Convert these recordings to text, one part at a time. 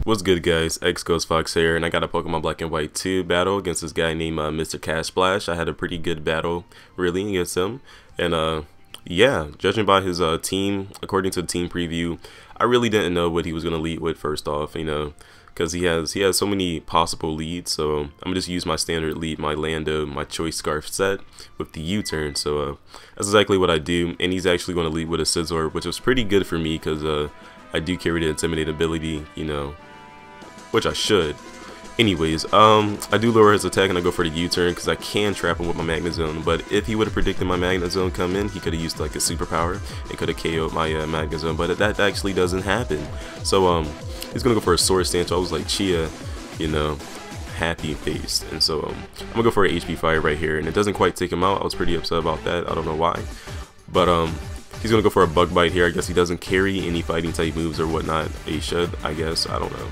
What's good, guys? X Ghost Fox here, and I got a Pokemon Black and White 2 battle against this guy named MrCashSplash. I had a pretty good battle, really, against him, and yeah, judging by his team, according to the team preview, I really didn't know what he was gonna lead with. First off, because he has so many possible leads. So I'm gonna just use my standard lead, my Lando, my Choice Scarf set with the U-turn. So that's exactly what I do, and he's actually gonna lead with a Scizor, which was pretty good for me because I do carry the Intimidate ability, which I should. Anyways, I do lower his attack and I go for the U-turn because I can trap him with my Magnezone. But if he would have predicted my Magnezone come in, he could have used like a superpower and could have KO'd my Magnezone. But that actually doesn't happen. So he's gonna go for a Sword Stance. So I was like, Chia, happy faced. And so I'm gonna go for an HP Fire right here, and it doesn't quite take him out. I was pretty upset about that. I don't know why, but he's gonna go for a Bug Bite here. I guess he doesn't carry any fighting type moves or whatnot. He should, I guess. I don't know.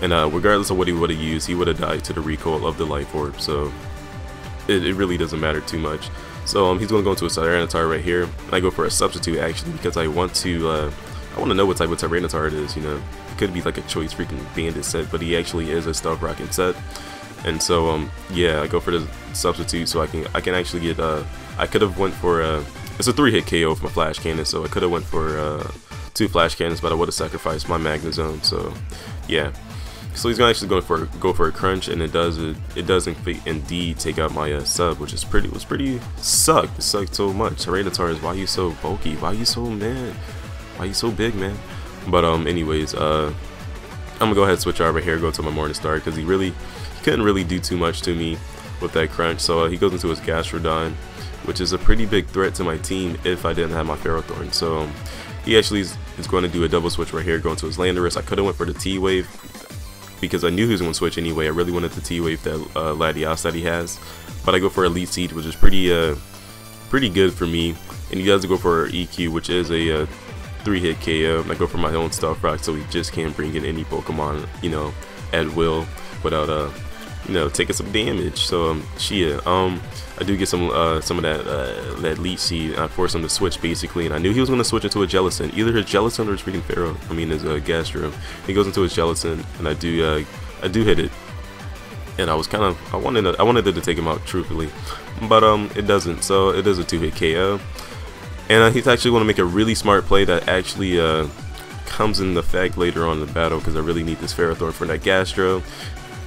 And regardless of what he would have used, he would have died to the recoil of the Life Orb. So it really doesn't matter too much. So he's gonna go into a Tyranitar right here. And I go for a Substitute actually because I want to know what type of Tyranitar it is. It could be like a Choice freaking Bandit set, but he actually is a Stealth Rocket set. And so yeah, I go for the Substitute so I can actually get I could have went for it's a 3-hit KO with my Flash Cannon, so I could have went for 2 Flash Cannons, but I would have sacrificed my Magnezone. So yeah, so he's actually going to go for a Crunch, and it does indeed take out my sub, which is pretty sucked. It sucked so much. Tyranitar is, why you so bulky? Why you so mad? Why you so big, man? But anyways, I'm gonna go ahead and switch over here, go to my Morningstar, because he couldn't really do too much to me with that Crunch. So he goes into his Gastrodon, which is a pretty big threat to my team if I didn't have my Ferrothorn. So he actually is going to do a double switch right here, going to his Landorus. I could have went for the T-Wave because I knew he was going to switch anyway. I really wanted the T-Wave that Latias that he has, but I go for Elite Seed, which is pretty good for me. And he does go for EQ, which is a 3-hit KO. I go for my own Stealth Rock, so he just can't bring in any Pokemon, at will without taking some damage. So Chia, I do get some of that Leech Seed. I force him to switch basically, and I knew he was going to switch into a Jellicent, either his Jellicent or his freaking his Gastro. He goes into his Jellicent, and I do hit it, and I wanted it to take him out truthfully, but it doesn't. So it is a 2-hit KO, and he's actually going to make a really smart play that actually comes into effect later on in the battle because I really need this Ferrothorn for that Gastro.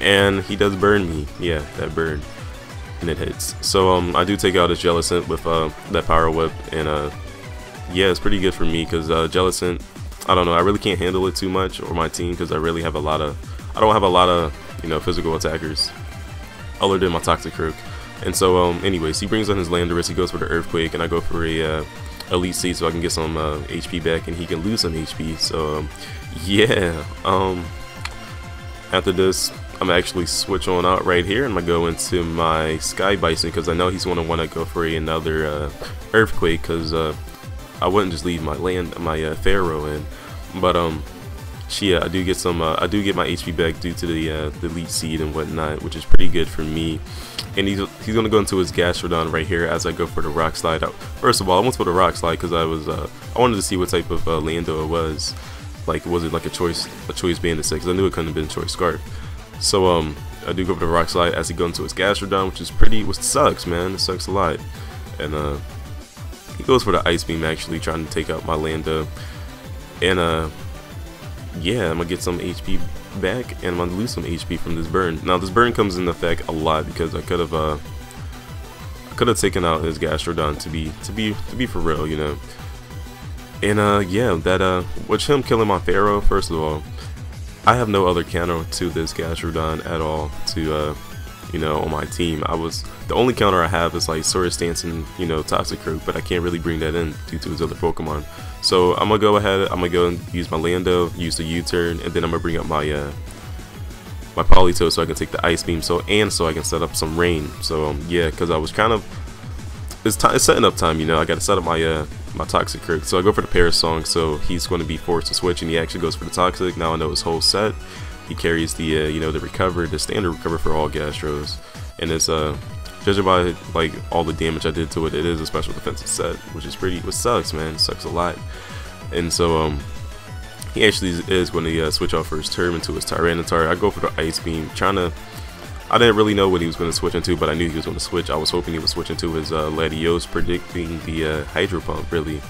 And he does burn me, yeah, that burn, and it hits. So I do take out his Jellicent with that Power Whip, and yeah, it's pretty good for me because Jellicent, I don't know, I really can't handle it too much, or my team, because I don't have a lot of physical attackers other than my Toxicroak. And so anyways, he brings on his Landorus, he goes for the Earthquake, and I go for a Elite Seed so I can get some HP back, and he can lose some HP. So yeah, after this, I'm actually switch on out right here, and I'm gonna go into my Sky Bison because I know he's gonna want to go for another Earthquake, because I wouldn't just leave my Pharaoh in. But yeah, I do get my HP back due to the Elite Seed and whatnot, which is pretty good for me. And he's gonna go into his Gastrodon right here as I go for the Rock Slide. First of all, I went for the Rock Slide because I wanted to see what type of Lando it was. Like, was it like a choice Bandit set? Because I knew it couldn't have been Choice Scarf. So I do go for the Rock Slide as he goes into his Gastrodon, which sucks, man. It sucks a lot. And he goes for the Ice Beam, actually trying to take out my Lando. And yeah, I'm gonna get some HP back, and I'm gonna lose some HP from this burn. Now this burn comes into effect a lot because I could have taken out his Gastrodon to be for real, And yeah, that with him killing my Pharaoh, first of all, I have no other counter to this Gastrodon at all to on my team. The only counter I have is like Sword Stance and Toxicroak, but I can't really bring that in due to his other Pokemon. So I'm gonna go ahead, I'm gonna go and use my Lando, use the U-turn, and then I'm gonna bring up my my Politoed so I can take the Ice Beam, so I can set up some rain. So yeah, because I was kind of, it's setting up time, I gotta set up my my Toxicroak. So I go for the Parasong, so he's going to be forced to switch, and he actually goes for the Toxic. Now I know his whole set. He carries the the standard recover for all Gastros, and it's judging by like all the damage I did to it, it is a special defensive set, which sucks, man. It sucks a lot. And so he actually is going to switch off for his turn into his Tyranitar. I go for the Ice Beam, I didn't really know what he was going to switch into, but I knew he was going to switch. I was hoping he would switch into his Latios, predicting the Hydro Pump, really.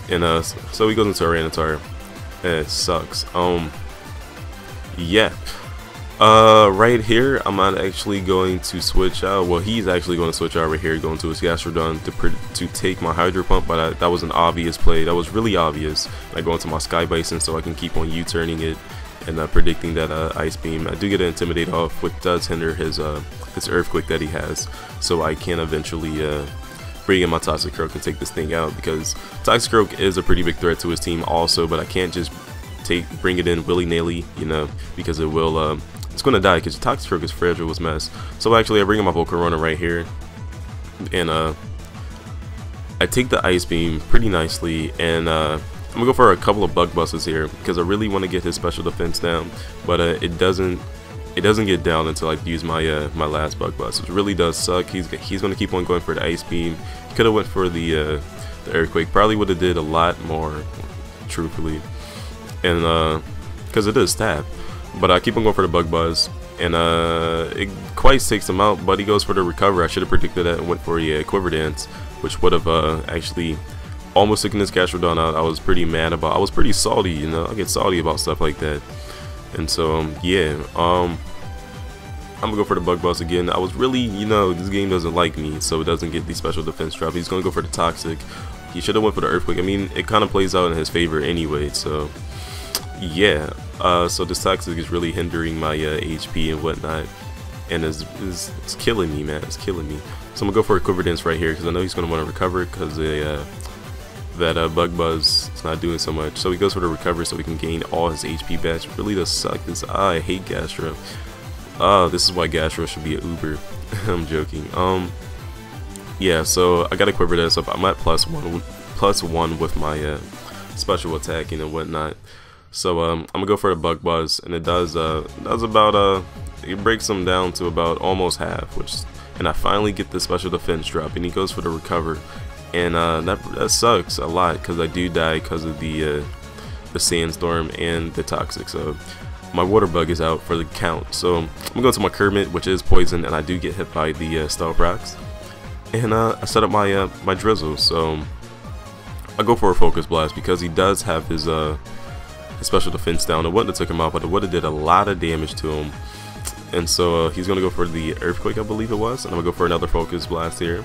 And so he goes into Tyranitar. It sucks. Yeah. Right here, I'm not actually going to switch out. Well, he's actually going to switch out right here, going to his Gastrodon to take my Hydro Pump, but that was an obvious play. That was really obvious. I go into my Sky Bison so I can keep on U-turning it and predicting that Ice Beam. I do get an Intimidate off, which does hinder his Earthquake that he has, so I can eventually bring in my Toxicroak and take this thing out, because Toxicroak is a pretty big threat to his team also, but I can't just bring it in willy-nilly, you know, because it will it's gonna die, because Toxicroak is fragile as mess. So actually I bring in my Volcarona right here, and I take the Ice Beam pretty nicely, and I'm gonna go for a couple of Bug Busts here, because I really want to get his special defense down, but it doesn't get down until I use my my last Bug Bust, which really does suck. He's gonna keep on going for the Ice Beam. He could have went for the Earthquake. Probably would have did a lot more, truthfully, and because it is stab. But I keep on going for the Bug Buzz, and it quite takes him out, but he goes for the Recover. I should have predicted that and went for a Quiver Dance, which would have actually almost taken this Gastrodon out. I was pretty mad about. I was pretty salty, you know. I get salty about stuff like that, and so yeah. I'm gonna go for the Bug Buzz again. I was really, you know, this game doesn't like me, so it doesn't get the special defense drop. He's gonna go for the Toxic. He should have went for the Earthquake. I mean, it kind of plays out in his favor anyway, so yeah. So this Toxic is really hindering my HP and whatnot, and it's killing me, man. It's killing me. So I'm gonna go for a Quiver Dance right here, because I know he's gonna want to recover, because that Bug Buzz is not doing so much. So he goes for the Recover so he can gain all his HP back. It really does suck. I hate Gastro. This is why Gastro should be an Uber. I'm joking. Yeah. So I got a Quiver Dance up. I'm at +1 with my special attacking and whatnot. So I'm gonna go for the Bug Buzz, and it does about it breaks him down to about almost half, and I finally get the special defense drop, and he goes for the Recover, and that sucks a lot, because I do die because of the Sandstorm and the Toxic. So my Water Bug is out for the count. So I'm gonna go to my Kermit, which is poison, and I do get hit by the Stealth Rocks, and I set up my my Drizzle. So I go for a Focus Blast, because he does have his special defense down. It wouldn't have took him out, but it would have did a lot of damage to him. And so he's gonna go for the Earthquake, I believe it was, and I'm gonna go for another Focus Blast here.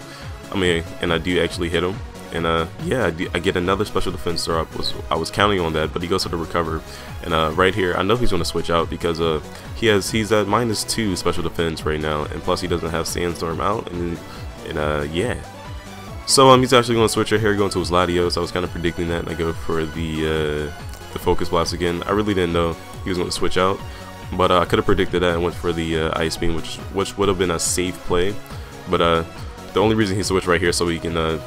I mean, and I do actually hit him, and yeah, I get another special defense drop. I was counting on that, but he goes to the Recover, and right here I know he's gonna switch out, because he's at -2 special defense right now, and plus he doesn't have Sandstorm out, and yeah. So he's actually gonna switch right here, going to his Latios. I was kind of predicting that, and I go for the Focus Blast again. I really didn't know he was going to switch out, but I could have predicted that and went for the Ice Beam, which would have been a safe play. But the only reason he switched right here so he can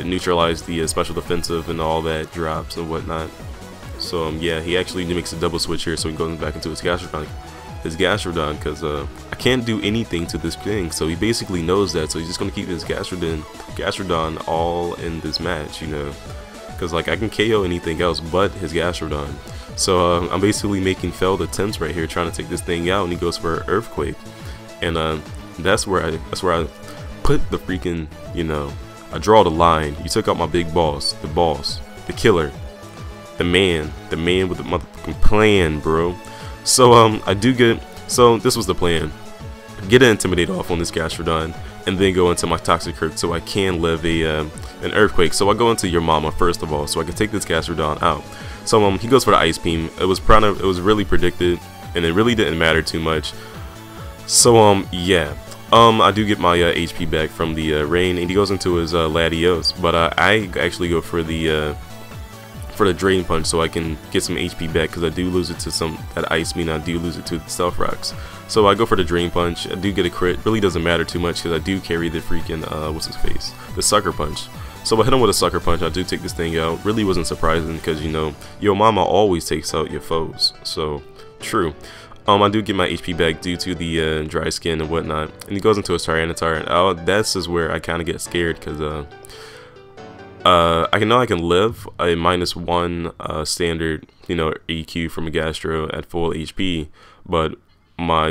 neutralize the special defensive and all that drops and whatnot. So yeah, he actually makes a double switch here, so he goes back into his Gastrodon, because I can't do anything to this thing. So he basically knows that, so he's just going to keep his Gastrodon all in this match, you know. Because like I can KO anything else but his Gastrodon. So I'm basically making failed attempts right here, trying to take this thing out, and he goes for Earthquake, and that's where I put the freaking, you know, I draw the line. You took out my big boss, the killer, the man with the motherfucking plan, bro. So I do get, so this was the plan: get an Intimidate off on this Gastrodon, and then go into my Toxicroak so I can live an Earthquake. So I go into your mama first of all, so I can take this Gastrodon out. So he goes for the Ice Beam. It was really predicted, and it really didn't matter too much. So yeah, I do get my HP back from the rain, and he goes into his Latios. But I actually go for the Drain Punch so I can get some HP back, because I do lose it to that Ice Beam. I do lose it to the Stealth Rocks. So I go for the Drain Punch. I do get a crit. Really doesn't matter too much, because I do carry the freaking what's his face, the Sucker Punch. So I hit him with a Sucker Punch. I do take this thing out. Really wasn't surprising, because you know your mama always takes out your foes. So true. I do get my HP back due to the dry skin and whatnot, and he goes into his Tyranitar, and this is where I kind of get scared, because I can live a -1 standard, you know, EQ from a Gastro at full HP, but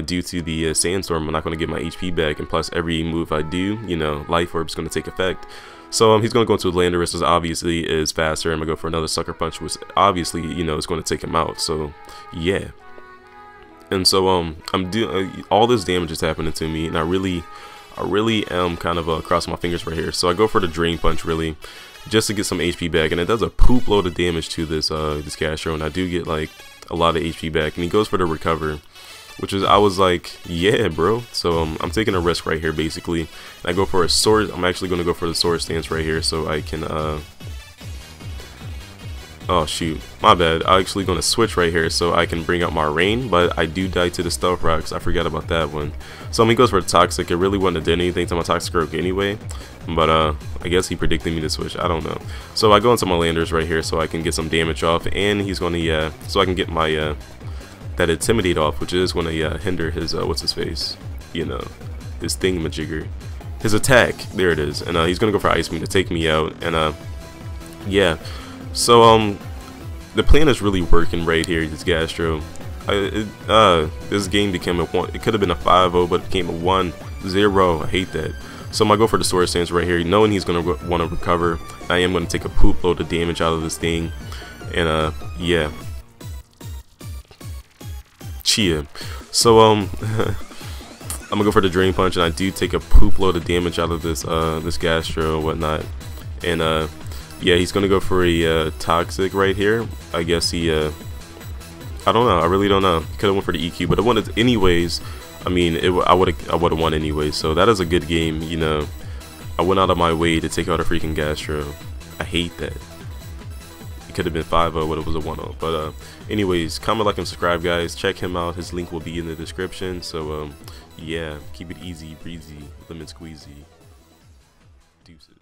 due to the sandstorm, I'm not going to get my HP back, and plus every move I do, you know, life orb is going to take effect. So he's going to go into Landorus, which obviously is faster. I'm going to go for another Sucker Punch, which obviously, you know, is going to take him out. So yeah. And so I'm doing all this damage is happening to me, and I really am kind of crossing my fingers right here. So I go for the Drain Punch really, just to get some HP back, and it does a poop load of damage to this this Gastro, and I do get like a lot of HP back. And he goes for the Recover, which is, I was like, yeah, bro. So I'm taking a risk right here basically. And I go for a sword. I'm actually going to go for the sword stance right here, so I can oh shoot, my bad. I'm actually going to switch right here so I can bring out my rain, but I do die to the Stealth Rocks. I forgot about that one. So he goes for the Toxic. It really wouldn't have done anything to my Toxic Rogue anyway, but I guess he predicted me to switch. I don't know. So I go into my Landers right here so I can get some damage off, and he's going to so I can get my that Intimidate off, which is going to hinder his what's his face, you know, his thingamajigger, his attack. There it is. And he's going to go for Ice Beam to take me out, and yeah. So the plan is really working right here. This Gastro, this game became a one. It could have been a 5-0, but it became a 1-0. I hate that. So I'm gonna go for the Sword Stance right here, knowing he's gonna want to recover. I am gonna take a poop load of damage out of this thing, and yeah, chia. So I'm gonna go for the Drain Punch, and I do take a poop load of damage out of this this Gastro and whatnot, and yeah, he's gonna go for a Toxic right here. I guess he I don't know. I really don't know. Could have went for the EQ, but it wanted anyways. I mean, I would have won anyways. So that is a good game. You know, I went out of my way to take out a freaking Gastro. I hate that. It could have been 5-0, but it was a 1-0. But anyways, comment, like, and subscribe, guys. Check him out. His link will be in the description. So yeah, keep it easy breezy, lemon squeezy. Deuces.